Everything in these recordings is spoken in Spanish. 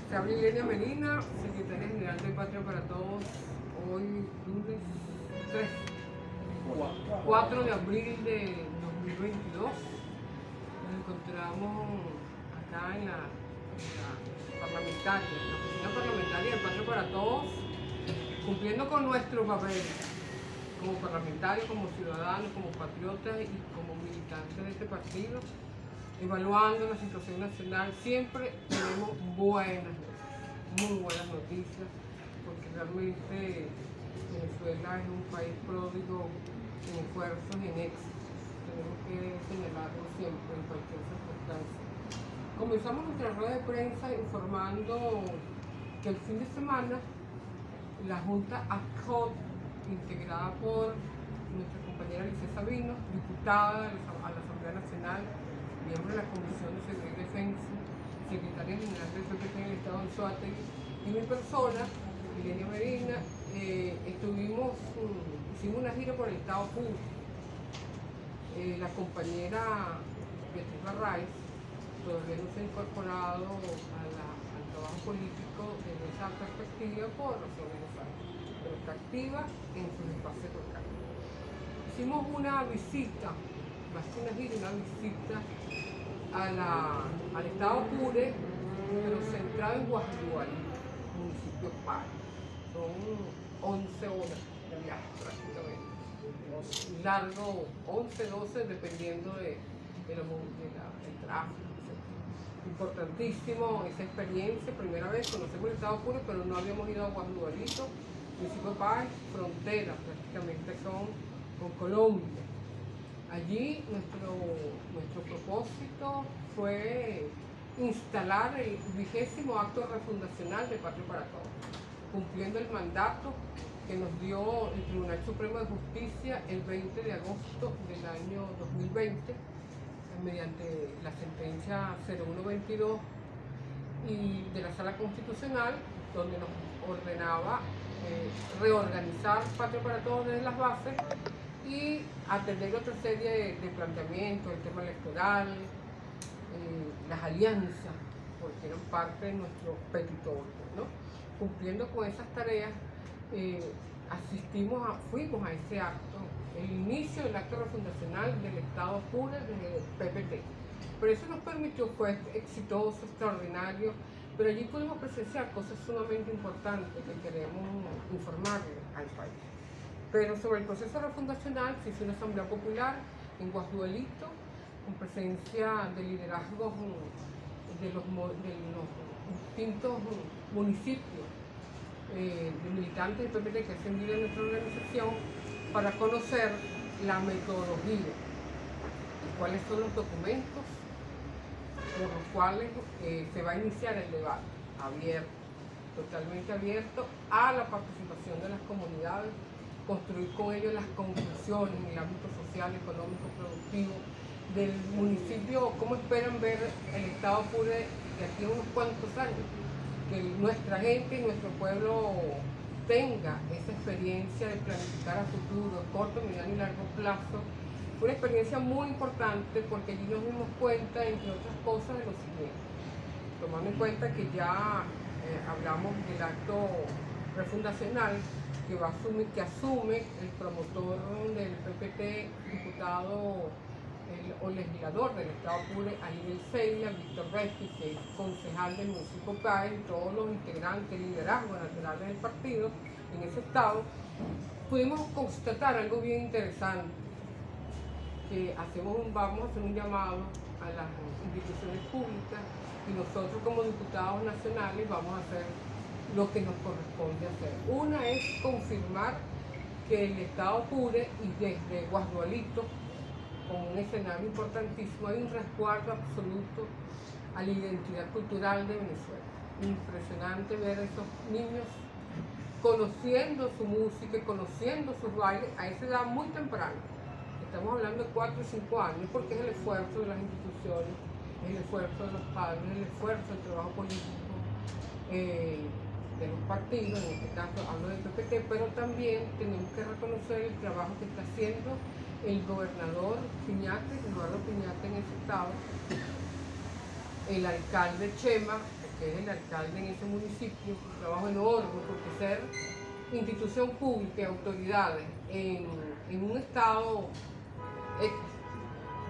Se habla Ilenia Medina, secretaria general de Patria para Todos, hoy lunes 3, 4 de abril de 2022. Nos encontramos acá en la parlamentaria, en la oficina parlamentaria de Patria para Todos, cumpliendo con nuestro papel como parlamentarios, como ciudadanos, como patriotas y como militantes de este partido, evaluando la situación nacional. Siempre tenemos muy buenas noticias, porque realmente Venezuela es un país pródigo en esfuerzos y en éxitos. Tenemos que señalarlo siempre en cualquier circunstancia. Comenzamos nuestra rueda de prensa informando que el fin de semana la Junta ADHOC, integrada por nuestra compañera Lice Sabino, diputada a la Asamblea Nacional, miembro de la Comisión de Seguridad y Defensa, secretaria general del PPT en el Estado de Anzoátegui, y mi persona, Ilenia Medina, hicimos una gira por el Estado Puro. La compañera Beatriz Barraiz todavía no se ha incorporado al trabajo político desde esa perspectiva por razones de salud, pero está activa en sus espacios locales. Hicimos una visita, más que una gira, una visita al Estado Apure, pero centrado en Guasdualí, municipio Pare. Son 11 horas de viaje prácticamente. Largo, 11, 12, dependiendo del tráfico, etc. Importantísimo esa experiencia, primera vez conocemos el Estado Apure, pero no habíamos ido a Guasdualito, municipio Pare, frontera prácticamente con Colombia. Allí nuestro propósito fue instalar el 20º acto refundacional de Patria para Todos, cumpliendo el mandato que nos dio el Tribunal Supremo de Justicia el 20 de agosto del año 2020, mediante la sentencia 0122 y de la Sala Constitucional, donde nos ordenaba reorganizar Patria para Todos desde las bases y atender otra serie de planteamientos, el tema electoral, las alianzas, porque eran parte de nuestro petitorio, ¿no? Cumpliendo con esas tareas, fuimos a ese acto, el inicio del acto refundacional del Estado Apure del PPT. Pero eso nos permitió, fue exitoso, extraordinario, pero allí pudimos presenciar cosas sumamente importantes que queremos informarle al país. Pero sobre el proceso refundacional se hizo una asamblea popular en Guasdualito, con presencia de liderazgos de los distintos municipios, de militantes del PPT que hacen vida en nuestra organización, para conocer la metodología y cuáles son los documentos por los cuales se va a iniciar el debate abierto, totalmente abierto a la participación de las comunidades, construir con ellos las conclusiones en el ámbito social, económico, productivo del municipio, cómo esperan ver el Estado Apure de aquí a unos cuantos años, que nuestra gente y nuestro pueblo tenga esa experiencia de planificar a futuro, corto, mediano y largo plazo. Fue una experiencia muy importante porque allí nos dimos cuenta, entre otras cosas, de lo siguiente, tomando en cuenta que ya hablamos del acto refundacional que asume el promotor del PPT, diputado o legislador del Estado Apure, Aníbal Seila, Víctor Resqui, que es concejal del municipio Pare, y todos los integrantes, liderazgos nacionales del partido en ese estado. Pudimos constatar algo bien interesante, que vamos a hacer un llamado a las instituciones públicas y nosotros como diputados nacionales vamos a hacer lo que nos corresponde hacer. Una es confirmar que el Estado Apure y desde Guasdualito, con un escenario importantísimo, hay un resguardo absoluto a la identidad cultural de Venezuela. Impresionante ver a esos niños conociendo su música, conociendo sus bailes a esa edad muy temprana. Estamos hablando de 4 o 5 años, porque es el esfuerzo de las instituciones, es el esfuerzo de los padres, es el esfuerzo del trabajo político de los partidos, en este caso hablo del PPT, pero también tenemos que reconocer el trabajo que está haciendo el gobernador Piñate, Eduardo Piñate en ese estado, el alcalde Chema, que es el alcalde en ese municipio, un trabajo enorme, porque ser institución pública y autoridades en un estado X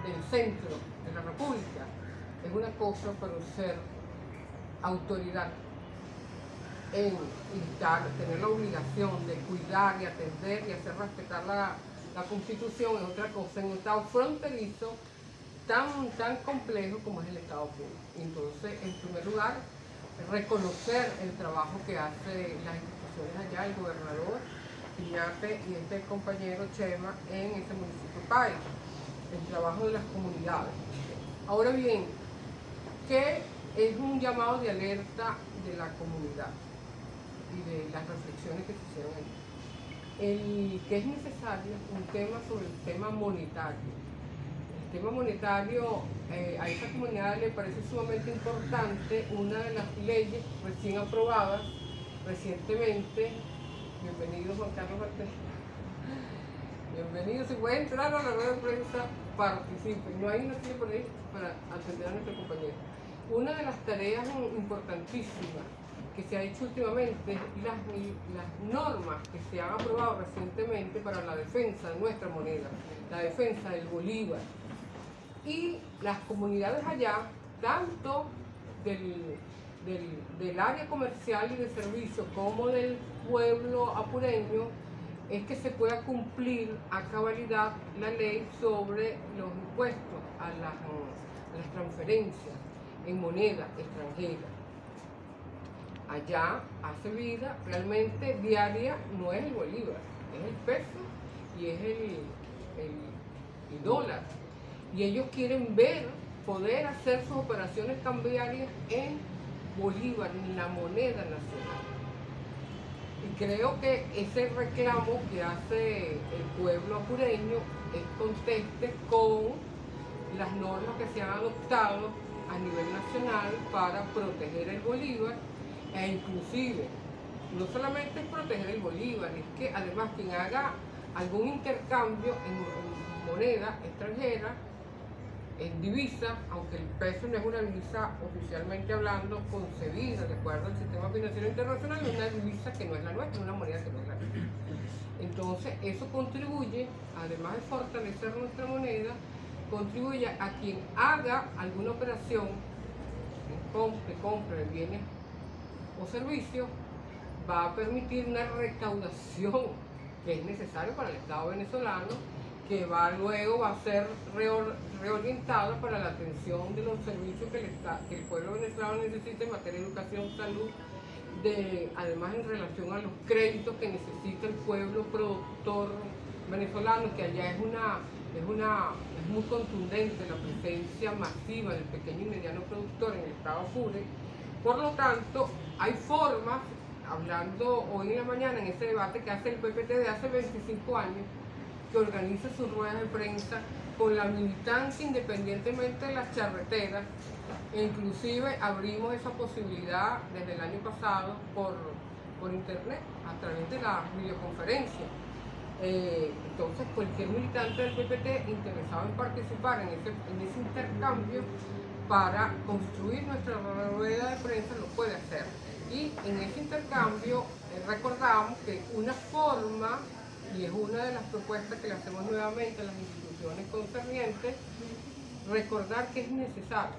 del centro de la República es una cosa, pero ser autoridad en tener la obligación de cuidar y atender y hacer respetar la Constitución es otra cosa, en un estado fronterizo tan complejo como es el Estado público. Entonces, en primer lugar, reconocer el trabajo que hace las instituciones allá, el gobernador Piñate y este compañero Chema en ese municipio país, el trabajo de las comunidades. Ahora bien, ¿qué es un llamado de alerta de la comunidad y de las reflexiones que se hicieron ahí? Que es necesario un tema sobre el tema monetario. El tema monetario a esa comunidad le parece sumamente importante. Una de las leyes recién aprobadas recientemente, bienvenido Juan Carlos Martínez, bienvenido, si puede entrar a la rueda de prensa, participe, no hay una silla por ahí para atender a nuestro compañero. Una de las tareas importantísimas que se ha hecho últimamente es las normas que se han aprobado recientemente para la defensa de nuestra moneda, la defensa del bolívar. Y las comunidades allá, tanto del área comercial y de servicio como del pueblo apureño, es que se pueda cumplir a cabalidad la ley sobre los impuestos a las transferencias en moneda extranjera. Allá hace vida realmente diaria, no es el bolívar, es el peso y es el dólar. Y ellos quieren poder hacer sus operaciones cambiarias en bolívar, en la moneda nacional. Y creo que ese reclamo que hace el pueblo apureño es conteste con las normas que se han adoptado a nivel nacional para proteger el bolívar, e inclusive no solamente es proteger el bolívar, es que además quien haga algún intercambio en moneda extranjera, en divisa, aunque el peso no es una divisa oficialmente hablando concebida de acuerdo al sistema financiero internacional, es una divisa que no es la nuestra, es una moneda que no es la nuestra. Entonces eso contribuye, además de fortalecer nuestra moneda, contribuye a quien haga alguna operación de compra de bienes o servicios, va a permitir una recaudación que es necesaria para el Estado venezolano, que luego va a ser reorientada para la atención de los servicios que el pueblo venezolano necesita en materia de educación, salud, además en relación a los créditos que necesita el pueblo productor venezolano, que allá es muy contundente la presencia masiva del pequeño y mediano productor en el estado Apure. Por lo tanto, hay formas, hablando hoy en la mañana en ese debate que hace el PPT de hace 25 años, que organiza sus ruedas de prensa con la militancia independientemente de las charreteras, e inclusive abrimos esa posibilidad desde el año pasado por internet, a través de la videoconferencia. Entonces cualquier militante del PPT interesado en participar en ese intercambio para construir nuestra rueda de prensa lo puede hacer. Y en ese intercambio recordamos que una forma, y es una de las propuestas que le hacemos nuevamente a las instituciones concernientes, recordar que es necesario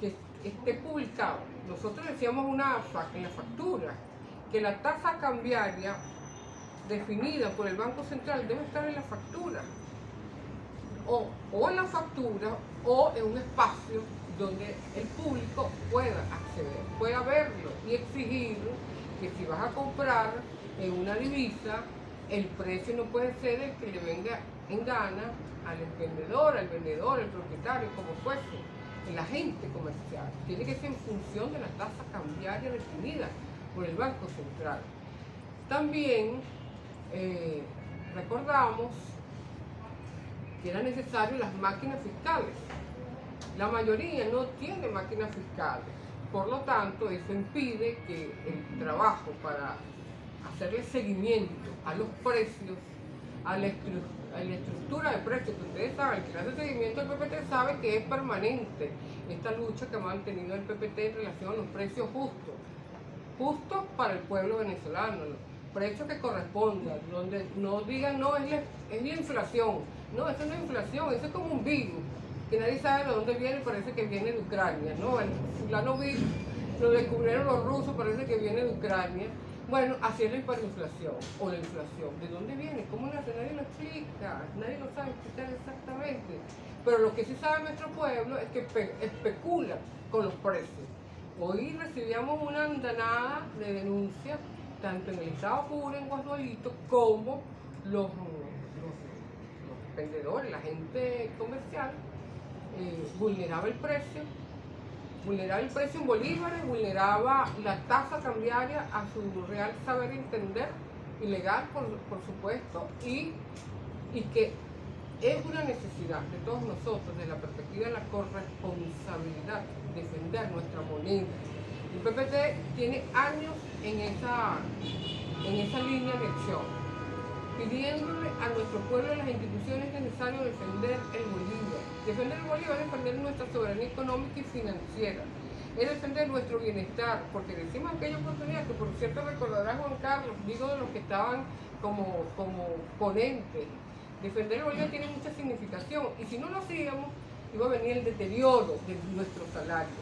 que esté publicado. Nosotros decíamos en la factura que la tasa cambiaria definida por el Banco Central debe estar en la factura, o en la factura o en un espacio donde el público pueda acceder, pueda verlo y exigir que si vas a comprar en una divisa, el precio no puede ser el que le venga en gana al vendedor, al propietario, como fuese, el agente comercial. Tiene que ser en función de la tasa cambiaria definida por el Banco Central. También recordamos que era necesario las máquinas fiscales. La mayoría no tiene máquinas fiscales, por lo tanto eso impide que el trabajo para hacerle seguimiento a los precios, a la estructura de precios, que ustedes saben, el que hace seguimiento del PPT sabe que es permanente esta lucha que ha mantenido el PPT en relación a los precios justos para el pueblo venezolano, los precios que correspondan, donde no digan, no, es la inflación. No, eso no es inflación, eso es como un virus, que nadie sabe de dónde viene, parece que viene de Ucrania, ¿no? El fulano virus lo descubrieron los rusos, parece que viene de Ucrania. Bueno, así es la hiperinflación o la inflación. ¿De dónde viene? ¿Cómo nace? Nadie lo explica, nadie lo sabe explicar exactamente. Pero lo que sí sabe nuestro pueblo es que especula con los precios. Hoy recibíamos una andanada de denuncias, tanto en el estado Apure, en Guasdualito, como los vendedores, la gente comercial, vulneraba el precio en bolívares, vulneraba la tasa cambiaria a su real saber entender, ilegal por supuesto, y que es una necesidad de todos nosotros, desde la perspectiva de la corresponsabilidad, defender nuestra moneda. El PPT tiene años en esa línea de acción, pidiéndole a nuestro pueblo y a las instituciones necesario defender el Bolívar. Defender el Bolívar es defender nuestra soberanía económica y financiera, es defender nuestro bienestar, porque decimos aquella oportunidad que, por cierto, recordará Juan Carlos, digo de los que estaban como ponentes. Defender el Bolívar tiene mucha significación, y si no lo hacíamos, iba a venir el deterioro de nuestro salario.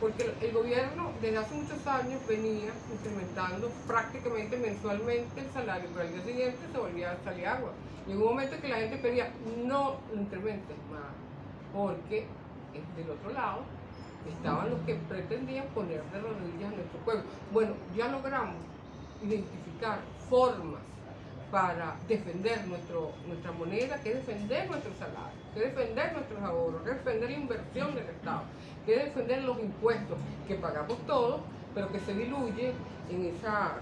Porque el gobierno desde hace muchos años venía incrementando prácticamente mensualmente el salario, pero al día siguiente se volvía a salir agua. Llegó un momento que la gente pedía, no lo incrementes más, porque del otro lado estaban los que pretendían poner de rodillas a nuestro pueblo. Bueno, ya logramos identificar formas para defender nuestra moneda, que es defender nuestro salario, que es defender nuestros ahorros, que es defender la inversión del Estado, que es defender los impuestos que pagamos todos, pero que se diluye en esa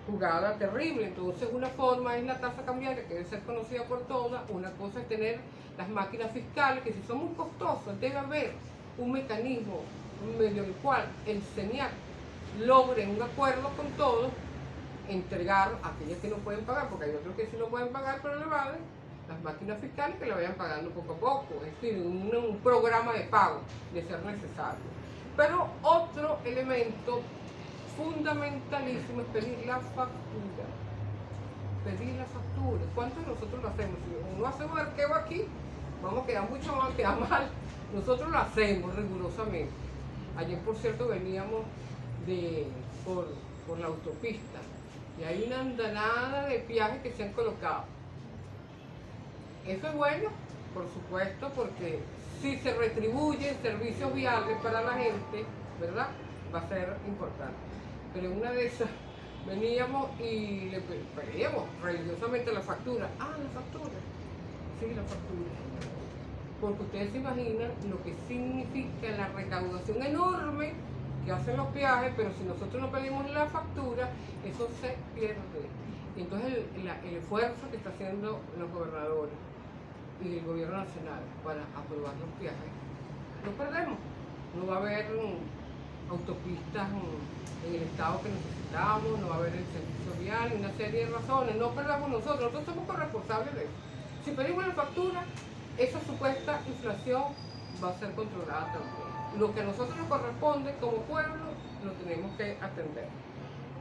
jugada terrible. Entonces, una forma es la tasa cambiaria, que debe ser conocida por todas. Una cosa es tener las máquinas fiscales, que si son muy costosas, debe haber un mecanismo medio el cual el CENIAC logre un acuerdo con todos, entregar a aquellos que no pueden pagar, porque hay otros que sí no pueden pagar pero le valen, las máquinas fiscales que la vayan pagando poco a poco, es decir, un programa de pago de ser necesario. Pero otro elemento fundamentalísimo es pedir la factura. Pedir la factura. ¿Cuántos de nosotros lo hacemos? Si no hacemos arqueo aquí, vamos a quedar mucho más, vamos a quedar mal. Nosotros lo hacemos rigurosamente. Ayer, por cierto, veníamos por la autopista y hay una andanada de peajes que se han colocado. Eso es bueno, por supuesto, porque si se retribuyen servicios viales para la gente, ¿verdad? Va a ser importante. Pero en una de esas veníamos y le pedíamos religiosamente la factura. Ah, la factura. Sí, la factura. Porque ustedes se imaginan lo que significa la recaudación enorme que hacen los peajes, pero si nosotros no pedimos la factura, eso se pierde. Y entonces el esfuerzo que está haciendo los gobernadores y el gobierno nacional para aprobar los peajes, lo perdemos. No va a haber autopistas en el estado que necesitamos, no va a haber el servicio vial, una serie de razones. No perdamos nosotros somos corresponsables de eso. Si pedimos la factura, esa supuesta inflación va a ser controlada también. Lo que a nosotros nos corresponde como pueblo lo tenemos que atender.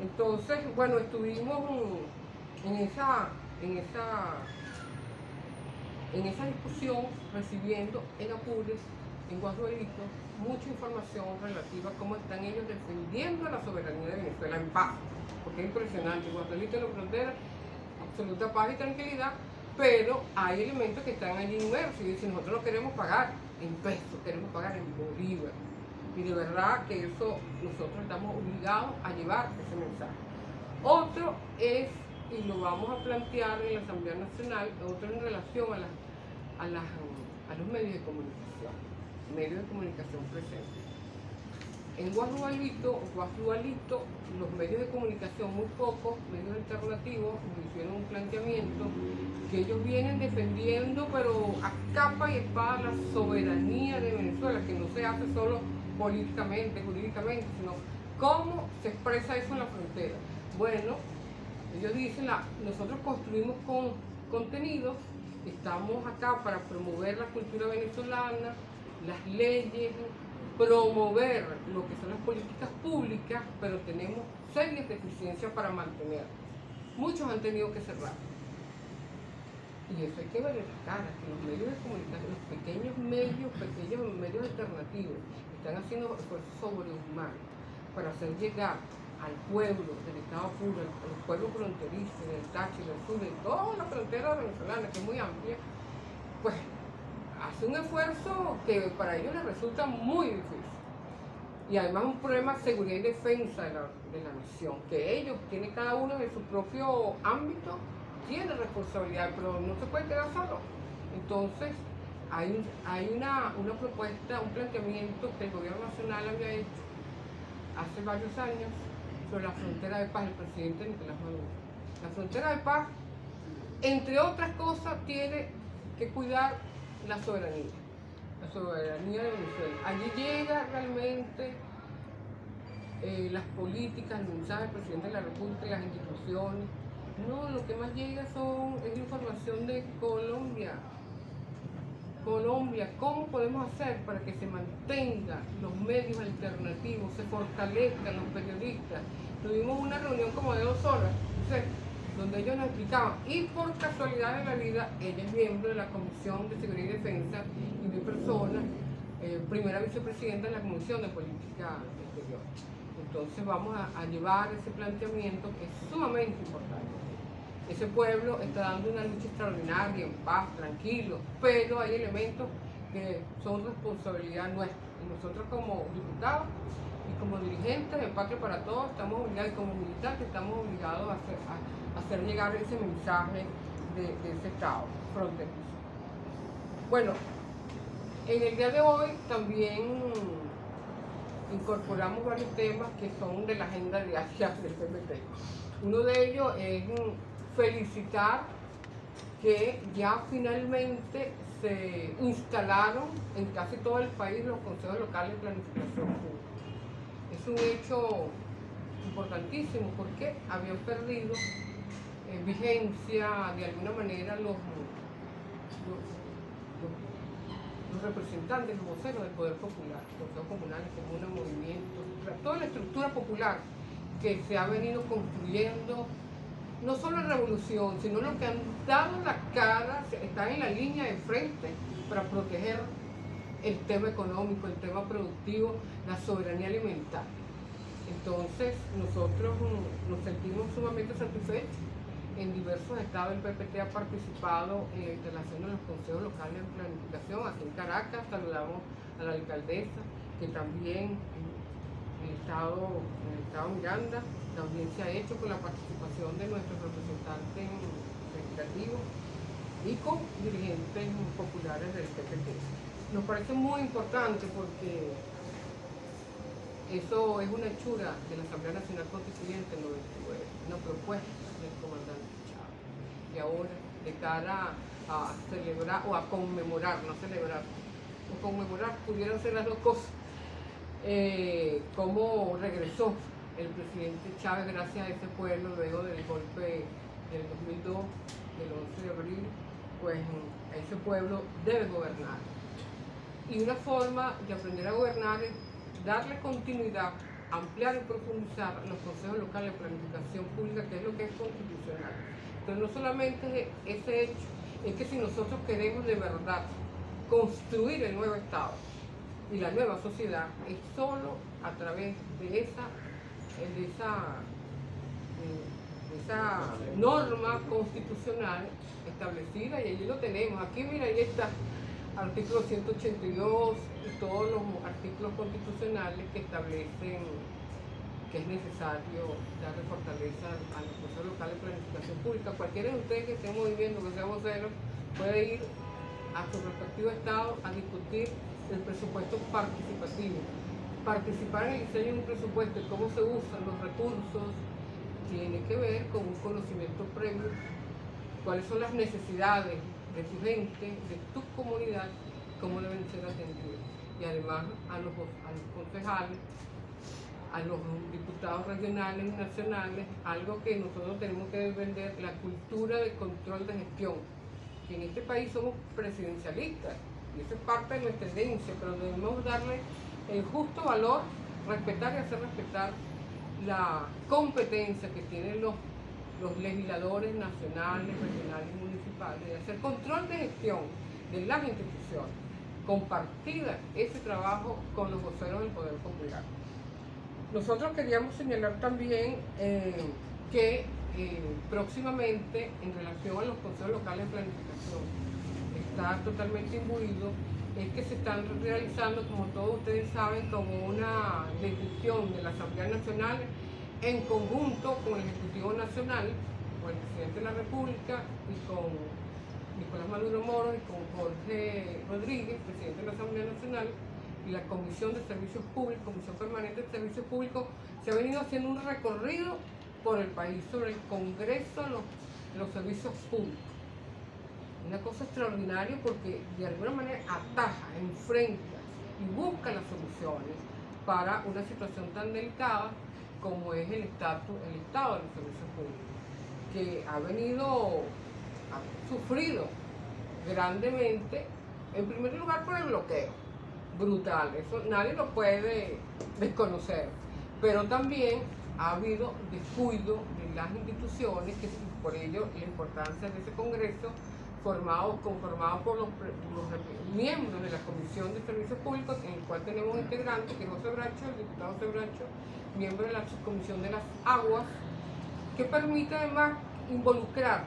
Entonces, bueno, estuvimos en esa discusión recibiendo en Apure, en Guasdualito, mucha información relativa a cómo están ellos defendiendo la soberanía de Venezuela en paz, porque es impresionante. Guasdualito en la frontera, absoluta paz y tranquilidad, pero hay elementos que están allí inmersos y dicen, nosotros no queremos pagar en pesos, queremos pagar en bolívar. Y de verdad que eso nosotros estamos obligados a llevar ese mensaje. Otro es, y lo vamos a plantear en la Asamblea Nacional, otro en relación a los medios de comunicación presentes. En Guasdualito, los medios de comunicación, muy pocos medios alternativos, hicieron un planteamiento que ellos vienen defendiendo, pero a capa y espada, la soberanía de Venezuela, que no se hace solo políticamente, jurídicamente, sino cómo se expresa eso en la frontera. Bueno, ellos dicen, nosotros construimos con contenidos. Estamos acá para promover la cultura venezolana, las leyes, promover lo que son las políticas públicas, pero tenemos serias deficiencias para mantener. Muchos han tenido que cerrar. Y eso hay que ver en las caras, que los medios de comunicación, los pequeños medios alternativos, están haciendo esfuerzos sobrehumanos para hacer llegar al pueblo del Estado Apure, a los pueblos fronterizos, del Táchira, del sur, de toda la frontera venezolana, que es muy amplia, pues hace un esfuerzo que para ellos les resulta muy difícil. Y además un problema de seguridad y defensa de la nación, que ellos tienen cada uno en su propio ámbito, tiene responsabilidad, pero no se puede quedar solo. Entonces, hay una propuesta, un planteamiento que el gobierno nacional había hecho hace varios años sobre la frontera de paz del presidente Nicolás Maduro. La frontera de paz, entre otras cosas, tiene que cuidar la soberanía de Venezuela. Allí llega realmente las políticas, el mensaje del presidente de la República y las instituciones. No, lo que más llega es información de Colombia. ¿Cómo podemos hacer para que se mantengan los medios alternativos, se fortalezcan los periodistas? Tuvimos una reunión como de 2 horas, donde ellos nos explicaban, y por casualidad de la vida, ella es miembro de la Comisión de Seguridad y Defensa, y mi persona, primera vicepresidenta de la Comisión de Política Exterior. Entonces vamos a llevar ese planteamiento que es sumamente importante. Ese pueblo está dando una lucha extraordinaria, en paz, tranquilo, pero hay elementos que son responsabilidad nuestra. Y nosotros como diputados y como dirigentes de Patria para Todos estamos obligados, y como militantes estamos obligados a hacer llegar ese mensaje de ese Estado fronterizo. Bueno, en el día de hoy también incorporamos varios temas que son de la agenda de Asia del PPT. Uno de ellos es felicitar que ya finalmente se instalaron en casi todo el país los consejos locales de planificación pública. Es un hecho importantísimo porque habían perdido vigencia de alguna manera los representantes, los voceros del Poder Popular, consejos comunales, comunas, movimientos, toda la estructura popular que se ha venido construyendo, no solo en revolución, sino lo que han dado la cara, están en la línea de frente para proteger el tema económico, el tema productivo, la soberanía alimentaria. Entonces, nosotros nos sentimos sumamente satisfechos. En diversos estados el PPT ha participado en la instalación de los consejos locales de planificación. Aquí en Caracas saludamos a la alcaldesa, que también en el estado Miranda también se ha hecho con la participación de nuestros representantes legislativos y con dirigentes populares del PPT. Nos parece muy importante porque eso es una hechura de la Asamblea Nacional Constituyente 99, una propuesta del comandante Chávez. Y ahora, de cara a celebrar o a conmemorar, no celebrar, o conmemorar, pudieran ser las dos cosas, cómo regresó el presidente Chávez gracias a ese pueblo luego del golpe del 2002, del 11 de abril, pues ese pueblo debe gobernar. Y una forma de aprender a gobernar es darle continuidad, ampliar y profundizar los consejos locales de planificación pública, que es lo que es constitucional. Pero no solamente ese hecho, es que si nosotros queremos de verdad construir el nuevo Estado y la nueva sociedad, es solo a través de esa norma constitucional establecida, y allí lo tenemos. Aquí mira, ahí está artículo 182 y todos los artículos constitucionales que establecen que es necesario darle fortaleza a los consejos locales de planificación pública. Cualquiera de ustedes que esté en movimiento, que sea vocero, puede ir a su respectivo estado a discutir el presupuesto participativo. Participar en el diseño de un presupuesto y cómo se usan los recursos tiene que ver con un conocimiento previo, cuáles son las necesidades de tu gente, de tu comunidad, cómo deben ser atendidas. Y además a los concejales, a los diputados regionales y nacionales, algo que nosotros tenemos que defender, la cultura de control de gestión, que en este país somos presidencialistas, y eso es parte de nuestra herencia, pero debemos darle el justo valor, respetar y hacer respetar la competencia que tienen los legisladores nacionales, regionales y municipales, de hacer control de gestión de las instituciones, compartida ese trabajo con los voceros del Poder Popular. Nosotros queríamos señalar también que próximamente, en relación a los consejos locales de planificación, está totalmente imbuido, es que se están realizando, como todos ustedes saben, como una decisión de la Asamblea Nacional en conjunto con el Ejecutivo Nacional, con el Presidente de la República y con Nicolás Maduro Moro y con Jorge Rodríguez, Presidente de la Asamblea Nacional, y la Comisión de Servicios Públicos, Comisión Permanente de Servicios Públicos, se ha venido haciendo un recorrido por el país sobre el Congreso de los Servicios Públicos. Una cosa extraordinaria porque de alguna manera ataja, enfrenta y busca las soluciones para una situación tan delicada como es el estado de los servicios públicos, que ha sufrido grandemente, en primer lugar por el bloqueo brutal, eso nadie lo puede desconocer, pero también ha habido descuido de las instituciones, que por ello la importancia de ese Congreso conformado por los miembros de la Comisión de Servicios Públicos, en el cual tenemos integrantes, que es José Bracho, el diputado José Bracho, miembro de la Subcomisión de las Aguas, que permite además involucrar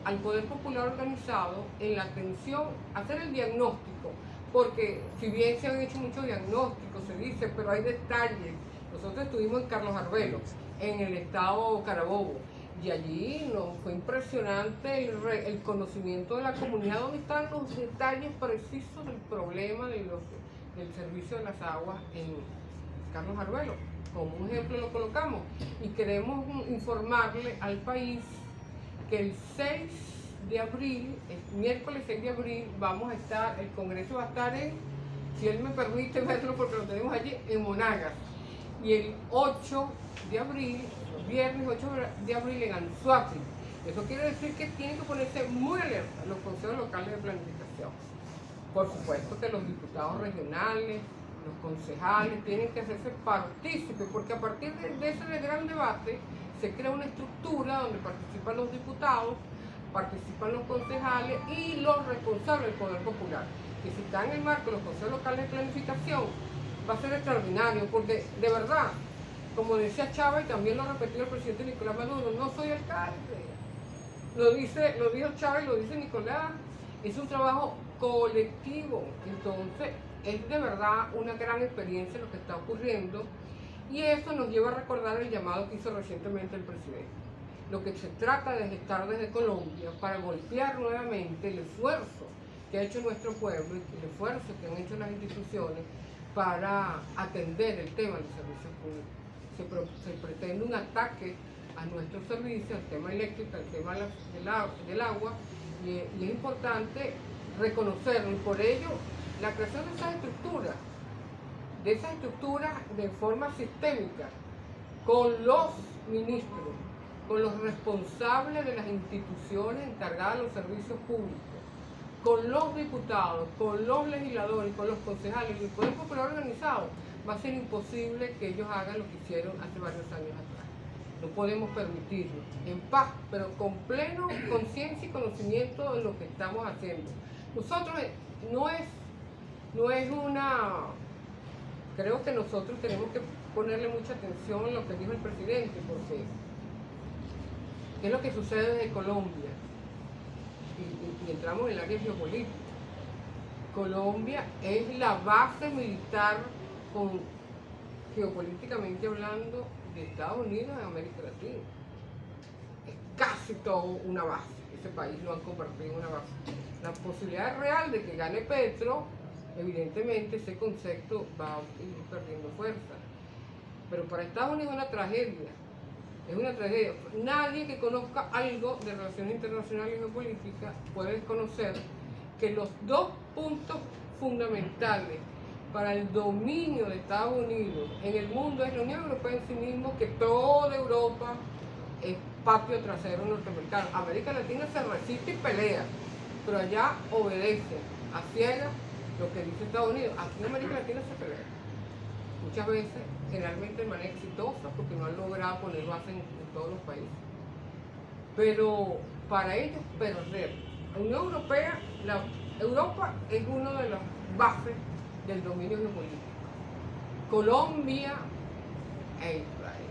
al Poder Popular organizado en la atención, hacer el diagnóstico, porque si bien se han hecho muchos diagnósticos, se dice, pero hay detalles. Nosotros estuvimos en Carlos Arvelo, en el estado Carabobo, y allí fue impresionante el conocimiento de la comunidad, donde están los detalles precisos del problema del servicio de las aguas en Carlos Arvelo. Como un ejemplo lo colocamos, y queremos informarle al país que el 6 de abril, el miércoles 6 de abril, el Congreso va a estar si él me permite verlo porque lo tenemos allí, en Monagas, y el 8 de abril, viernes 8 de abril en Anzoátegui. Eso quiere decir que tienen que ponerse muy alerta los consejos locales de planificación. Por supuesto que los diputados regionales, los concejales tienen que hacerse partícipes, porque a partir de ese gran debate se crea una estructura donde participan los diputados, participan los concejales y los responsables del Poder Popular. Que si está en el marco de los consejos locales de planificación, va a ser extraordinario, porque de verdad, como decía Chávez, y también lo ha repetido el presidente Nicolás Maduro, no soy alcalde. Lo dijo Chávez, lo dice Nicolás, es un trabajo colectivo. Entonces, es de verdad una gran experiencia lo que está ocurriendo, y eso nos lleva a recordar el llamado que hizo recientemente el presidente. Lo que se trata de gestar desde Colombia para golpear nuevamente el esfuerzo que ha hecho nuestro pueblo y el esfuerzo que han hecho las instituciones para atender el tema de los servicios públicos. Se pretende un ataque a nuestros servicios, al tema eléctrico, al tema del agua, y es importante reconocerlo, y por ello la creación de esas estructuras de forma sistémica, con los ministros, con los responsables de las instituciones encargadas de los servicios públicos, con los diputados, con los legisladores, con los concejales y el Poder Popular organizado, va a ser imposible que ellos hagan lo que hicieron hace varios años atrás. No podemos permitirlo, en paz, pero con pleno conciencia y conocimiento de lo que estamos haciendo. Nosotros creo que nosotros tenemos que ponerle mucha atención en lo que dijo el presidente, porque ¿qué es lo que sucede desde Colombia? Y entramos en el área geopolítica. Colombia es la base militar, geopolíticamente hablando, de Estados Unidos en América Latina. Es casi todo una base. Ese país lo han convertido en una base. La posibilidad real de que gane Petro, evidentemente ese concepto va a ir perdiendo fuerza. Pero para Estados Unidos es una tragedia. Es una tragedia. Nadie que conozca algo de relaciones internacionales y geopolítica puede desconocer que los dos puntos fundamentales para el dominio de Estados Unidos en el mundo es la Unión Europea en sí mismo, que toda Europa es patio trasero norteamericano. América Latina se resiste y pelea, pero allá obedece a ciegas lo que dice Estados Unidos. Aquí en América Latina se pelea. Muchas veces, generalmente de manera exitosa, porque no han logrado poner base en todos los países. Pero para ellos perder. La Unión Europea, Europa es una de las bases del dominio geopolítico. Colombia e Israel.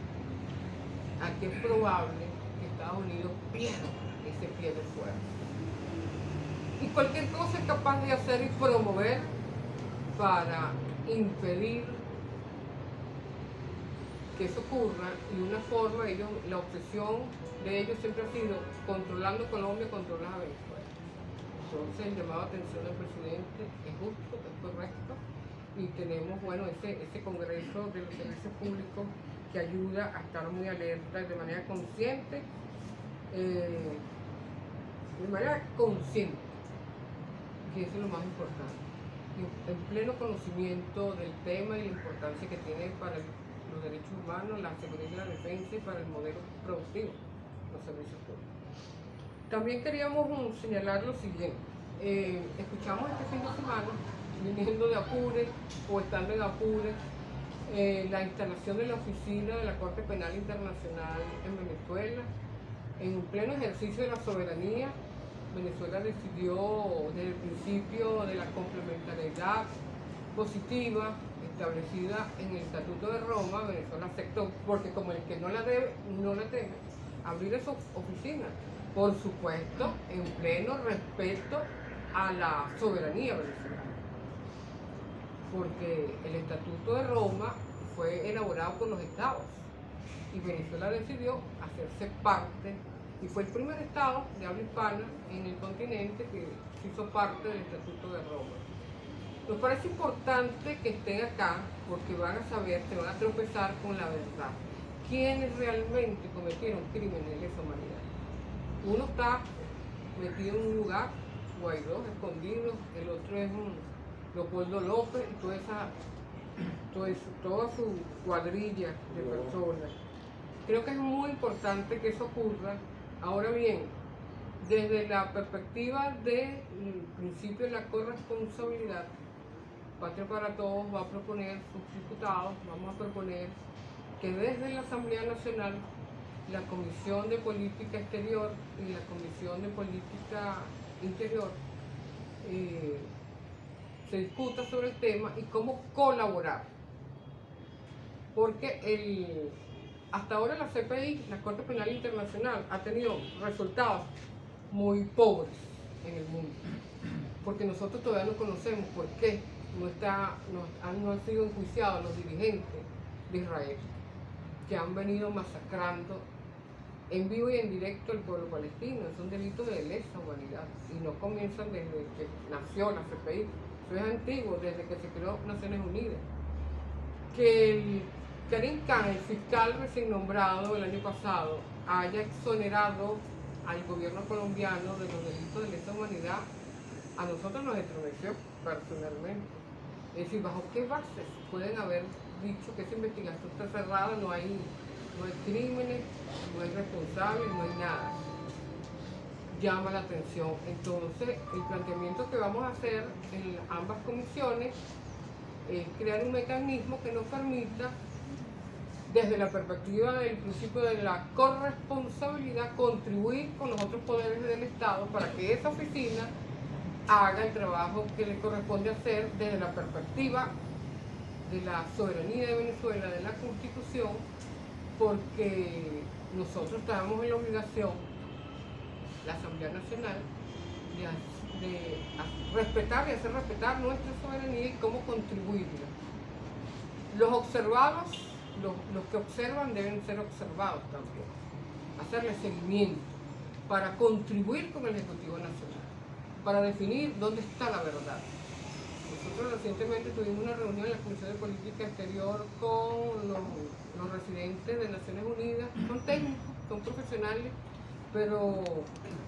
Aquí es probable que Estados Unidos pierda ese pie de fuerza. Y cualquier cosa es capaz de hacer y promover para impedir que eso ocurra, y una forma, la obsesión de ellos siempre ha sido controlando Colombia, controlar a Venezuela. Entonces el llamado a atención del presidente es justo, es correcto, y tenemos, bueno, ese Congreso de los Servicios Públicos que ayuda a estar muy alerta de manera consciente, que eso es lo más importante, en pleno conocimiento del tema y la importancia que tiene para los derechos humanos, la seguridad y la defensa, y para el modelo productivo, los servicios públicos. También queríamos señalar lo siguiente. Escuchamos este fin de semana, viniendo de Apure o estando en Apure, la instalación de la oficina de la Corte Penal Internacional en Venezuela. En pleno ejercicio de la soberanía, Venezuela decidió desde el principio de la complementariedad positiva establecida en el Estatuto de Roma. Venezuela aceptó, porque como el que no la debe, no la teme, abrir esa oficina, por supuesto, en pleno respeto a la soberanía venezolana, porque el Estatuto de Roma fue elaborado por los estados y Venezuela decidió hacerse parte, y fue el primer estado de habla hispana en el continente que se hizo parte del Estatuto de Roma. Nos parece importante que estén acá porque van a saber, se van a tropezar con la verdad. ¿Quiénes realmente cometieron crímenes de lesa humanidad? Uno está metido en un lugar, Guaidó, escondido, el otro es Leopoldo López y toda su cuadrilla de personas. Creo que es muy importante que eso ocurra. Ahora bien, desde la perspectiva del principio de la corresponsabilidad, Patria para Todos va a proponer, sus diputados, vamos a proponer que desde la Asamblea Nacional, la Comisión de Política Exterior y la Comisión de Política Interior se discuta sobre el tema y cómo colaborar. Porque hasta ahora la CPI, la Corte Penal Internacional, ha tenido resultados muy pobres en el mundo, porque nosotros todavía no conocemos por qué no han sido enjuiciados los dirigentes de Israel, que han venido masacrando en vivo y en directo al pueblo palestino. Son delitos de lesa humanidad y no comienzan desde que nació la CPI, eso es antiguo, desde que se creó Naciones Unidas. Que Karim Khan, el fiscal recién nombrado el año pasado, haya exonerado al gobierno colombiano de los delitos de lesa humanidad, a nosotros nos estremeció personalmente. Es decir, ¿bajo qué bases pueden haber dicho que esa investigación está cerrada, no hay crímenes, no hay responsables, no hay nada? Llama la atención. Entonces, el planteamiento que vamos a hacer en ambas comisiones es crear un mecanismo que nos permita, desde la perspectiva del principio de la corresponsabilidad, contribuir con los otros poderes del Estado para que esa oficina haga el trabajo que le corresponde hacer desde la perspectiva de la soberanía de Venezuela, de la Constitución, porque nosotros estamos en la obligación, la Asamblea Nacional, de respetar y hacer respetar nuestra soberanía y cómo contribuirla. Los observados, los que observan deben ser observados también, hacerle seguimiento para contribuir con el Ejecutivo Nacional, para definir dónde está la verdad. Nosotros recientemente tuvimos una reunión en la Comisión de Política Exterior con los residentes de Naciones Unidas. Son técnicos, son profesionales, pero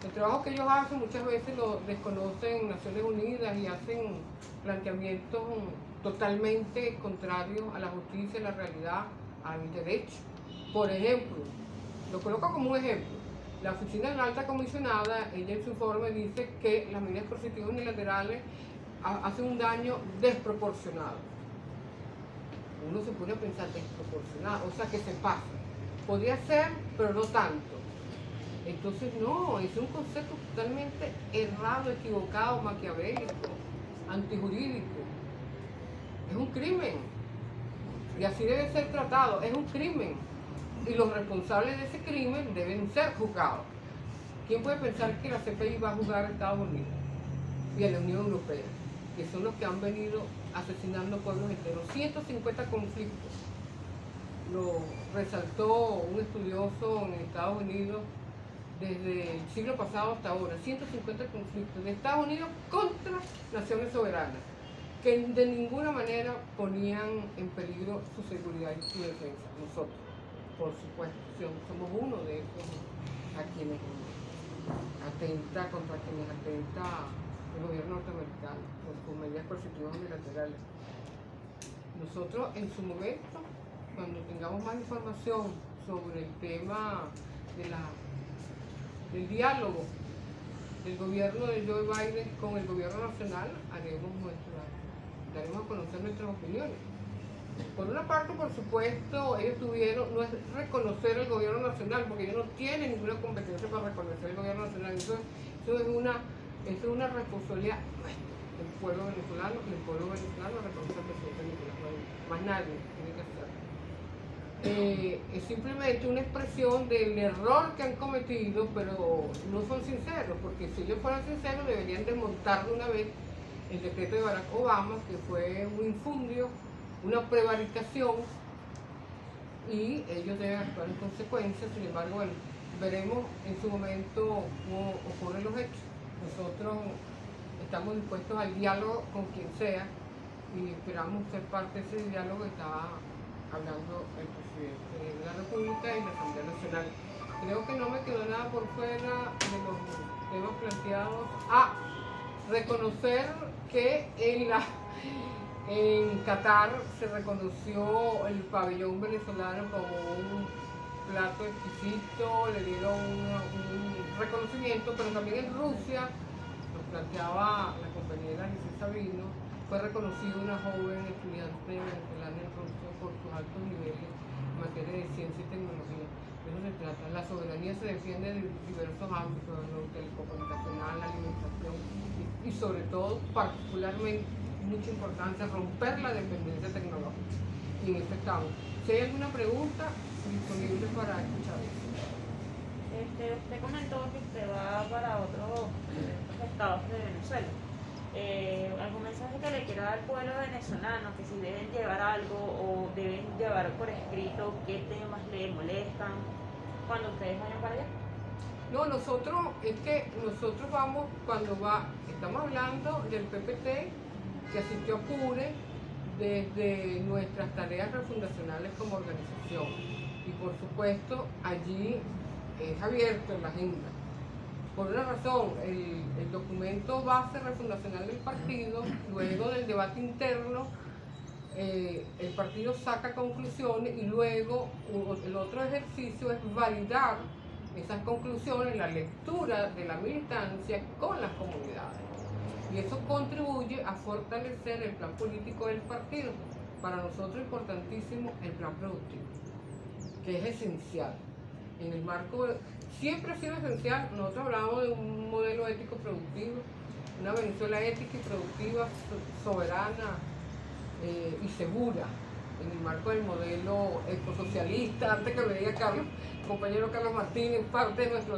el trabajo que ellos hacen muchas veces lo desconocen Naciones Unidas y hacen planteamientos totalmente contrario a la justicia, a la realidad, al derecho. Por ejemplo, lo coloco como un ejemplo, la oficina de la alta comisionada, ella en su informe dice que las medidas coercitivas unilaterales hacen un daño desproporcionado. Uno se pone a pensar desproporcionado, o sea que se pasa. Podría ser, pero no tanto. Entonces no, es un concepto totalmente errado, equivocado, maquiavélico, antijurídico. Es un crimen. Y así debe ser tratado, es un crimen. Y los responsables de ese crimen deben ser juzgados. ¿Quién puede pensar que la CPI va a juzgar a Estados Unidos y a la Unión Europea, que son los que han venido asesinando pueblos enteros? 150 conflictos. Lo resaltó un estudioso en Estados Unidos desde el siglo pasado hasta ahora. 150 conflictos de Estados Unidos contra naciones soberanas, que de ninguna manera ponían en peligro su seguridad y su defensa. Nosotros, por supuesto, somos uno de esos a quienes atenta, contra quienes atenta el gobierno norteamericano por sus medidas coercitivas unilaterales. Nosotros en su momento, cuando tengamos más información sobre el tema del diálogo del gobierno de Joe Biden con el gobierno nacional, daremos a conocer nuestras opiniones. Por una parte, por supuesto, ellos no es reconocer el gobierno nacional, porque ellos no tienen ninguna competencia para reconocer el gobierno nacional. Eso es una responsabilidad del pueblo venezolano, y el pueblo venezolano reconoce al presidente Nicolás Maduro. Más nadie tiene que hacerlo. Es simplemente una expresión del error que han cometido, pero no son sinceros, porque si ellos fueran sinceros deberían desmontar de una vez el decreto de Barack Obama, que fue un infundio, una prevaricación, y ellos deben actuar en consecuencia. Sin embargo, bueno, veremos en su momento cómo ocurren los hechos. Nosotros estamos dispuestos al diálogo con quien sea y esperamos ser parte de ese diálogo que está hablando el presidente de la República y la Asamblea Nacional. Creo que no me quedó nada por fuera de los temas planteados. Reconocer que en Qatar se reconoció el pabellón venezolano como un plato exquisito, le dieron un reconocimiento, pero también en Rusia, lo planteaba la compañera Licey Sabino, fue reconocida una joven estudiante venezolana en Rusia por sus altos niveles en materia de ciencia y tecnología. De eso se trata. La soberanía se defiende en diversos ámbitos, ¿no? Telecomunicacional, la alimentación y sobre todo, particularmente, mucha importancia romper la dependencia tecnológica. Y en eso estamos. Si hay alguna pregunta, disponible para escuchar eso. Usted comentó que usted va para otros estados de Venezuela. ¿Algún mensaje que le quiera dar al pueblo venezolano, que si deben llevar algo o deben llevar por escrito qué temas le molestan cuando ustedes vayan para allá? No, nosotros vamos, estamos hablando del PPT que asistió a CURE desde nuestras tareas refundacionales como organización. Y por supuesto, allí es abierto en la agenda. Por una razón, el documento base refundacional del partido, luego del debate interno, el partido saca conclusiones y luego el otro ejercicio es validar esas conclusiones, la lectura de la militancia con las comunidades. Y eso contribuye a fortalecer el plan político del partido. Para nosotros es importantísimo el plan productivo, que es esencial. En el marco, siempre ha sido esencial. Nosotros hablamos de un modelo ético productivo, una Venezuela ética y productiva, soberana y segura, en el marco del modelo ecosocialista, antes que lo diga Carlos, el compañero Carlos Martínez, parte de nuestro